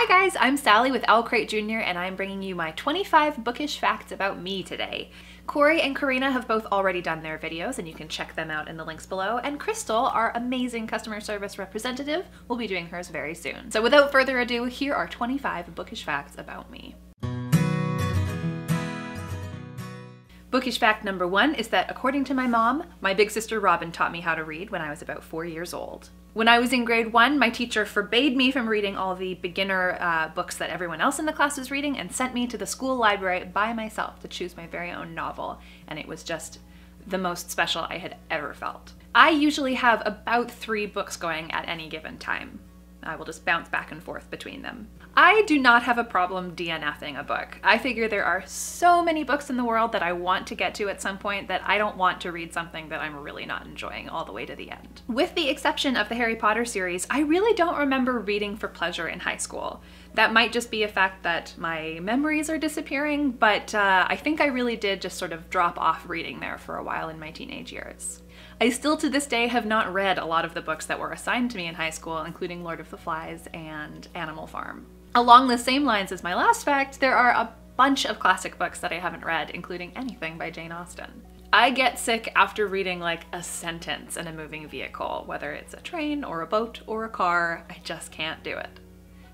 Hi guys, I'm Sally with OwlCrate Jr. and I'm bringing you my 25 bookish facts about me today. Corey and Karina have both already done their videos and you can check them out in the links below, and Crystal, our amazing customer service representative, will be doing hers very soon. So without further ado, here are 25 bookish facts about me. Bookish fact number 1 is that according to my mom, my big sister Robin taught me how to read when I was about 4 years old. When I was in grade 1, my teacher forbade me from reading all the beginner books that everyone else in the class was reading and sent me to the school library by myself to choose my very own novel, and it was just the most special I had ever felt. I usually have about 3 books going at any given time. I will just bounce back and forth between them. I do not have a problem DNFing a book. I figure there are so many books in the world that I want to get to at some point that I don't want to read something that I'm really not enjoying all the way to the end. With the exception of the Harry Potter series, I really don't remember reading for pleasure in high school. That might just be a fact that my memories are disappearing, but I think I really did just sort of drop off reading there for a while in my teenage years. I still to this day have not read a lot of the books that were assigned to me in high school, including Lord of the Flies and Animal Farm. Along the same lines as my last fact, there are a bunch of classic books that I haven't read, including anything by Jane Austen. I get sick after reading like a sentence in a moving vehicle, whether it's a train or a boat or a car. I just can't do it.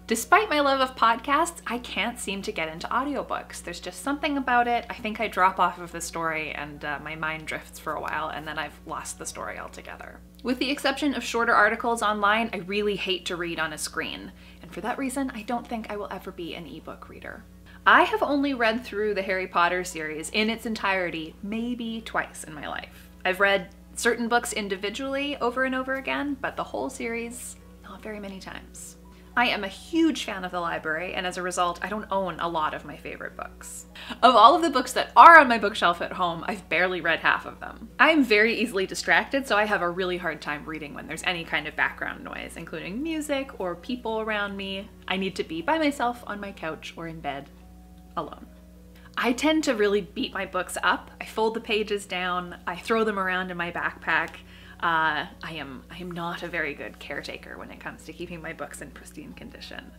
Despite my love of podcasts, I can't seem to get into audiobooks. There's just something about it. I think I drop off of the story and my mind drifts for a while and then I've lost the story altogether. With the exception of shorter articles online, I really hate to read on a screen. And for that reason, I don't think I will ever be an ebook reader. I have only read through the Harry Potter series in its entirety maybe twice in my life. I've read certain books individually over and over again, but the whole series, not very many times. I am a huge fan of the library, and as a result, I don't own a lot of my favorite books. Of all of the books that are on my bookshelf at home, I've barely read half of them. I am very easily distracted, so I have a really hard time reading when there's any kind of background noise, including music or people around me. I need to be by myself on my couch or in bed, alone. I tend to really beat my books up. I fold the pages down, I throw them around in my backpack. I am not a very good caretaker when it comes to keeping my books in pristine condition.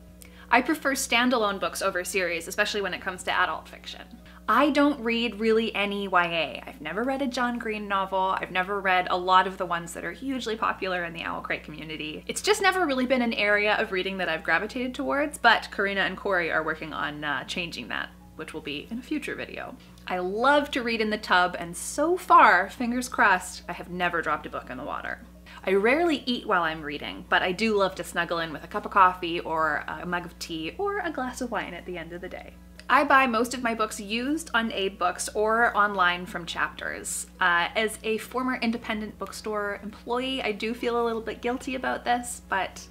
I prefer standalone books over series, especially when it comes to adult fiction. I don't read really any YA. I've never read a John Green novel. I've never read a lot of the ones that are hugely popular in the OwlCrate community. It's just never really been an area of reading that I've gravitated towards, but Karina and Corey are working on changing that, which will be in a future video. I love to read in the tub, and so far, fingers crossed, I have never dropped a book in the water. I rarely eat while I'm reading, but I do love to snuggle in with a cup of coffee or a mug of tea or a glass of wine at the end of the day. I buy most of my books used on AbeBooks or online from Chapters. As a former independent bookstore employee, I do feel a little bit guilty about this, but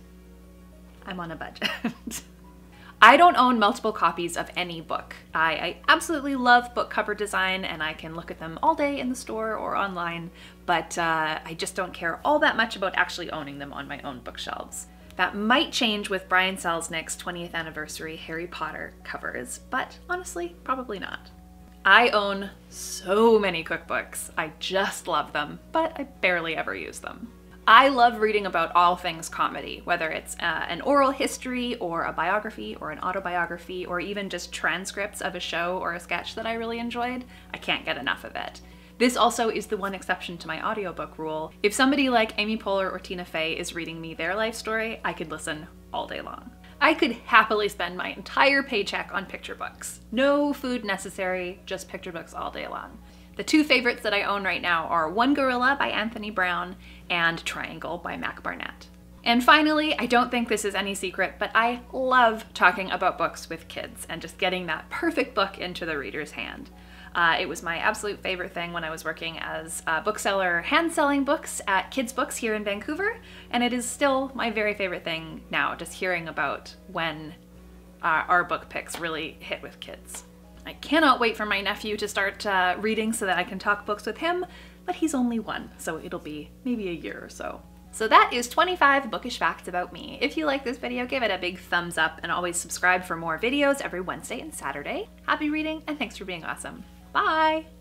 I'm on a budget. I don't own multiple copies of any book. I absolutely love book cover design and I can look at them all day in the store or online, but I just don't care all that much about actually owning them on my own bookshelves. That might change with Brian Selznick's 20th anniversary Harry Potter covers, but honestly, probably not. I own so many cookbooks. I just love them, but I barely ever use them. I love reading about all things comedy, whether it's an oral history or a biography or an autobiography or even just transcripts of a show or a sketch that I really enjoyed. I can't get enough of it. This also is the one exception to my audiobook rule. If somebody like Amy Poehler or Tina Fey is reading me their life story, I could listen all day long. I could happily spend my entire paycheck on picture books. No food necessary, just picture books all day long. The 2 favorites that I own right now are One Gorilla by Anthony Brown and Triangle by Mac Barnett. And finally, I don't think this is any secret, but I love talking about books with kids and just getting that perfect book into the reader's hand. It was my absolute favorite thing when I was working as a bookseller hand-selling books at Kids Books here in Vancouver, and it is still my very favorite thing now, just hearing about when our book picks really hit with kids. I cannot wait for my nephew to start reading so that I can talk books with him, but he's only 1, so it'll be maybe a year or so. So that is 25 bookish facts about me. If you like this video, give it a big thumbs up and always subscribe for more videos every Wednesday and Saturday. Happy reading and thanks for being awesome. Bye!